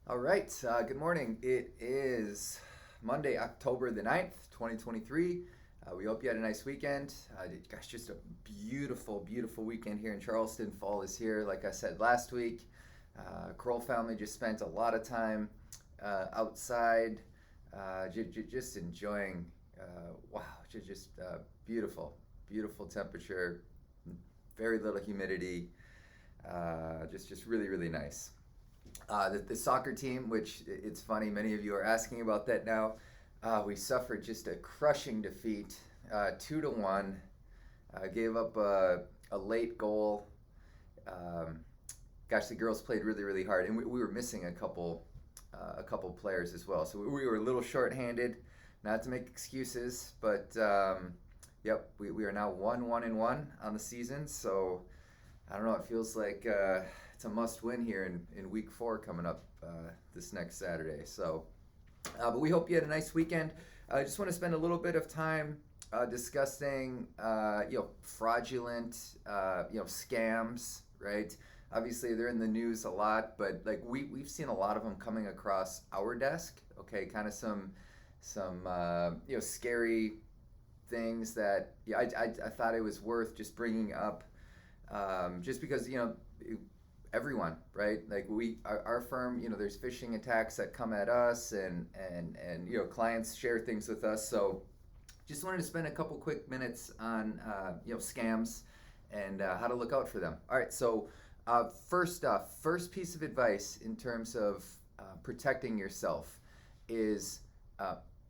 All right, good morning. It is Monday, October the 9th, 2023. We hope you had a nice weekend. Gosh, just a beautiful, beautiful weekend here in Charleston. Fall is here, like I said last week. Kroll family just spent a lot of time outside, just enjoying, wow, just beautiful, beautiful temperature, very little humidity, just really, really nice. The soccer team, which it's funny, many of you are asking about that now. We suffered just a crushing defeat, 2-1. Gave up a late goal. Um, Gosh, the girls played really, really hard, and we were missing a couple players as well. So we were a little short-handed. Not to make excuses, but yep, we are now 1-1 on the season. So I don't know. It feels like it's a must-win here in week 4 coming up this next Saturday. So, but we hope you had a nice weekend. I just want to spend a little bit of time discussing, fraudulent, scams. Right? Obviously, they're in the news a lot, but like we've seen a lot of them coming across our desk. Okay, kind of some scary things that I thought it was worth just bringing up, just because everyone, right? Like our firm, there's phishing attacks that come at us, and clients share things with us. So just wanted to spend a couple quick minutes on scams and how to look out for them. All right, so first piece of advice in terms of protecting yourself is,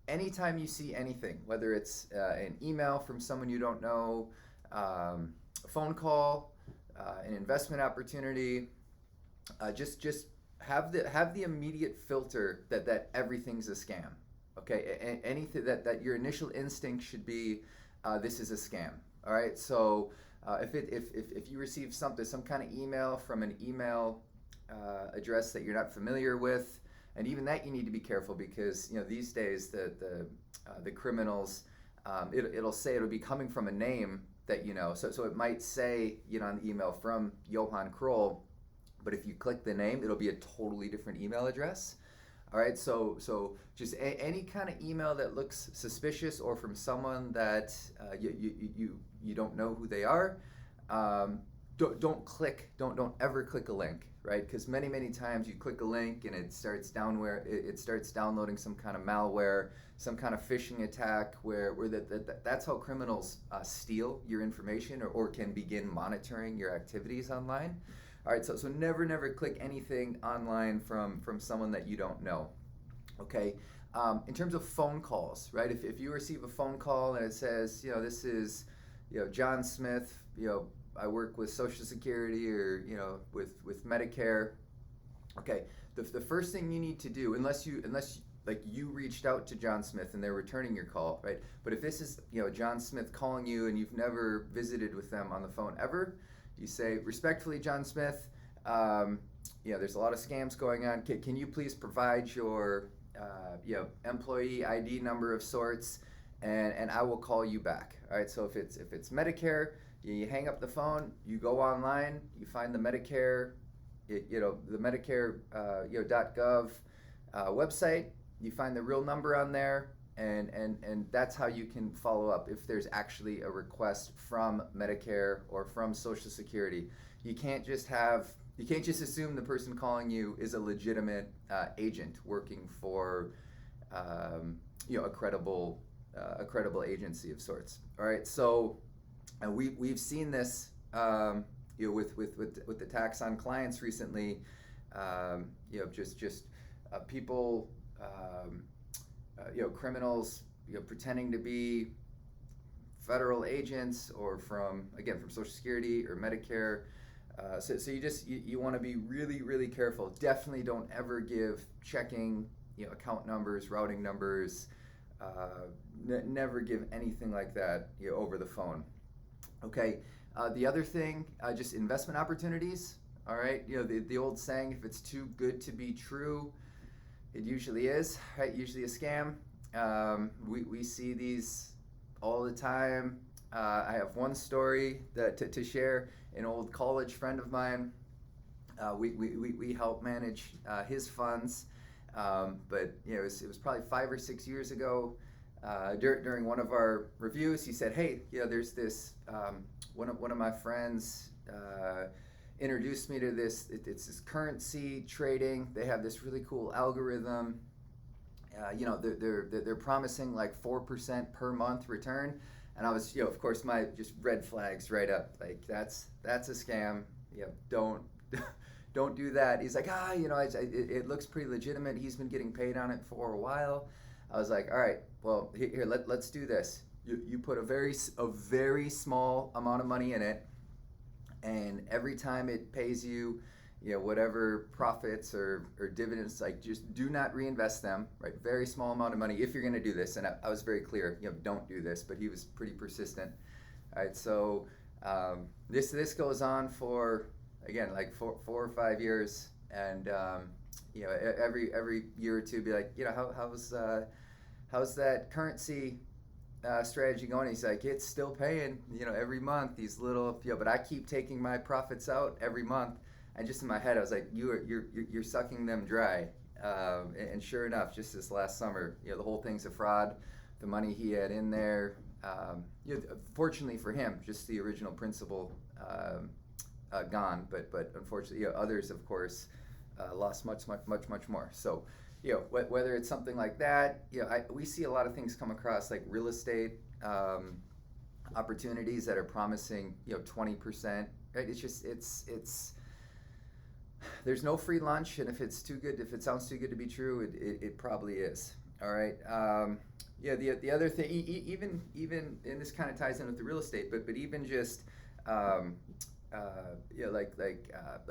anytime you see anything, whether it's an email from someone you don't know, a phone call, an investment opportunity, just have the immediate filter that everything's a scam. Okay, anything that your initial instinct should be, this is a scam. All right, so if you receive some kind of email from an email address that you're not familiar with, and even that you need to be careful, because these days the criminals, it'll be coming from a name that so it might say on the email from Johann Kroll, but if you click the name, it'll be a totally different email address. All right, so just any kind of email that looks suspicious, or from someone that you don't know who they are, don't ever click a link, right? Because many times you click a link and it starts downloading some kind of malware, some kind of phishing attack, where that's how criminals steal your information, or can begin monitoring your activities online. All right, so never click anything online from someone that you don't know. Okay, in terms of phone calls, right? If you receive a phone call and it says, this is, John Smith, I work with Social Security, or with Medicare. Okay, the first thing you need to do, unless like you reached out to John Smith and they're returning your call, right? But if this is John Smith calling you and you've never visited with them on the phone ever, you say, respectfully, John Smith, there's a lot of scams going on. Can you please provide your employee ID number of sorts, and I will call you back. All right. So if it's Medicare, you hang up the phone, you go online, you find the Medicare, the Medicare .gov website. You find the real number on there, and that's how you can follow up if there's actually a request from Medicare or from Social Security. You can't just assume the person calling you is a legitimate agent working for a credible agency of sorts. All right, so we've seen this with attacks on clients recently. Just people. Criminals, pretending to be federal agents, or from Social Security or Medicare. So you want to be really, really careful. Definitely don't ever give checking, account numbers, routing numbers. Never give anything like that over the phone. Okay. The other thing, just investment opportunities. All right. The old saying, if it's too good to be true, it usually is, right? Usually a scam. We see these all the time. I have one story to share. An old college friend of mine We help manage his funds, but it was probably 5 or 6 years ago. During one of our reviews, he said, "Hey, there's this one of my friends introduced me to this. It's this currency trading. They have this really cool algorithm. They're promising like 4% per month return." And I was, of course, my just red flags right up. Like that's a scam. Don't do that. He's like, it looks pretty legitimate. He's been getting paid on it for a while. I was like, all right, well, here, let's do this. You put a very small amount of money in it, and every time it pays you, whatever profits or dividends, like just do not reinvest them, right? Very small amount of money if you're going to do this. And I was very clear, don't do this, but he was pretty persistent. All right, so this goes on for, again, like 4 or 5 years, and every year or two, be like, how's that currency strategy going? He's like, it's still paying, every month, these little, but I keep taking my profits out every month. And just in my head, I was like, you're sucking them dry. And sure enough, just this last summer, the whole thing's a fraud. The money he had in there, fortunately for him, just the original principal gone. But unfortunately, others, of course, lost much more. So, whether it's something like that, we see a lot of things come across, like real estate opportunities that are promising, 20%. Right? It's there's no free lunch, and if it sounds too good to be true, it probably is. All right. The other thing, even and this kind of ties in with the real estate, but even just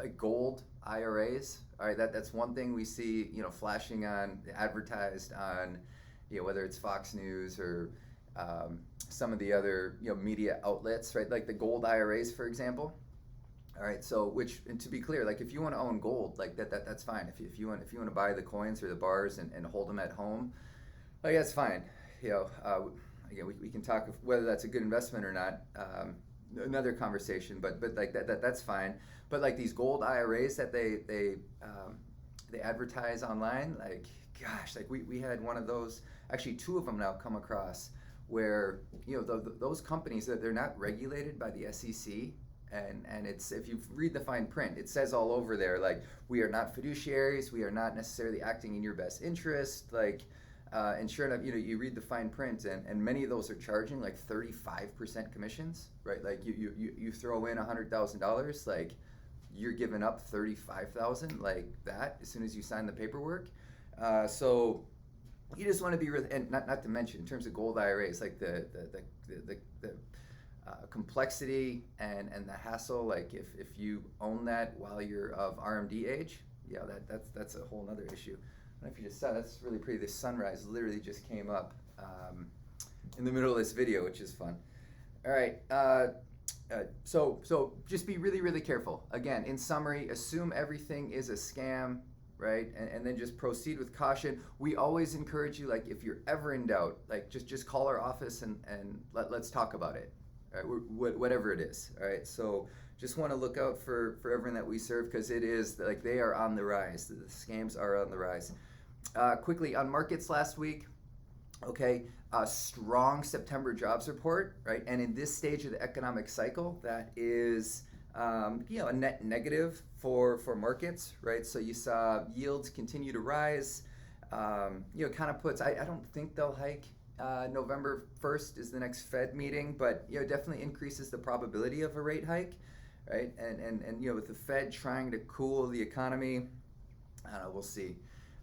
like gold IRAs. All right, that's one thing we see, flashing on, advertised on, whether it's Fox News or some of the other media outlets, right? Like the gold IRAs, for example. All right, so and to be clear, like if you want to own gold, like that's fine. If you want to buy the coins or the bars and hold them at home, like that's fine. Again, we can talk whether that's a good investment or not. Another conversation, but like that's fine. But like these gold IRAs that they advertise online, like gosh, like we had one of those, actually 2 of them now come across, where those companies, that they're not regulated by the SEC. And it's, if you read the fine print, it says all over there, like, we are not fiduciaries, we are not necessarily acting in your best interest, like, and sure enough, you read the fine print, and many of those are charging like 35% commissions, right? Like you throw in $100,000, like you're giving up $35,000, like that, as soon as you sign the paperwork. So you just want to be really, and not to mention in terms of gold IRAs, like the complexity and the hassle, like if you own that while you're of RMD age, that's a whole other issue. I don't know if you just saw, that's really pretty. This sunrise literally just came up in the middle of this video, which is fun. All right, so just be really, really careful. Again, in summary, assume everything is a scam, right? And then just proceed with caution. We always encourage you, like if you're ever in doubt, like just call our office and let's talk about it. Right, whatever it is. All right, so just want to look out for everyone that we serve, because it is like they are on the rise. The scams are on the rise. Quickly on markets last week. Okay, strong September jobs report, right? And in this stage of the economic cycle, that is a net negative for markets, right? So you saw yields continue to rise. Kind of puts. I don't think they'll hike. November 1st is the next Fed meeting, but definitely increases the probability of a rate hike, right? And with the Fed trying to cool the economy, we'll see.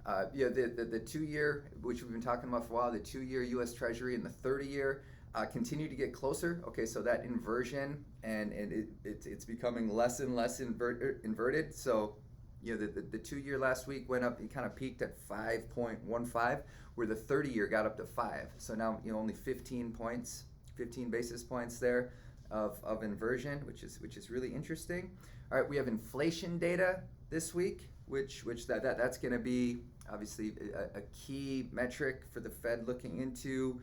The 2-year, which we've been talking about for a while, the 2-year U.S. Treasury and the 30-year continue to get closer. Okay, so that inversion and it's becoming less and less inverted. So the 2-year last week went up. It kind of peaked at 5.15. Where the 30-year got up to 5. So now only 15 basis points there of inversion, which is really interesting. All right, we have inflation data this week, which that's going to be obviously a key metric for the Fed looking into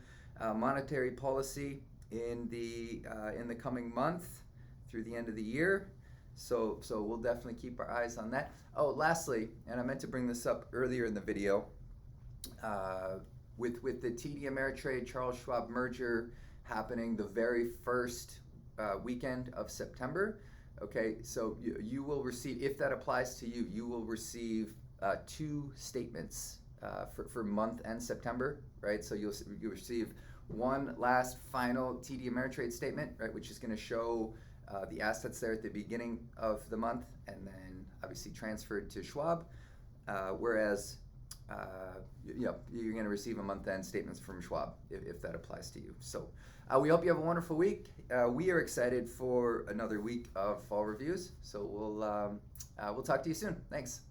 monetary policy in the coming month through the end of the year. So we'll definitely keep our eyes on that. Oh, lastly, and I meant to bring this up earlier in the video, with the TD Ameritrade Charles Schwab merger happening the very first weekend of September. Okay, so you will receive, if that applies to you, you will receive 2 statements for month and September, right? So you'll receive one last final TD Ameritrade statement, right, which is going to show the assets there at the beginning of the month, and then obviously transferred to Schwab. Whereas you're going to receive a month-end statements from Schwab if that applies to you. So we hope you have a wonderful week. We are excited for another week of fall reviews. So we'll talk to you soon. Thanks.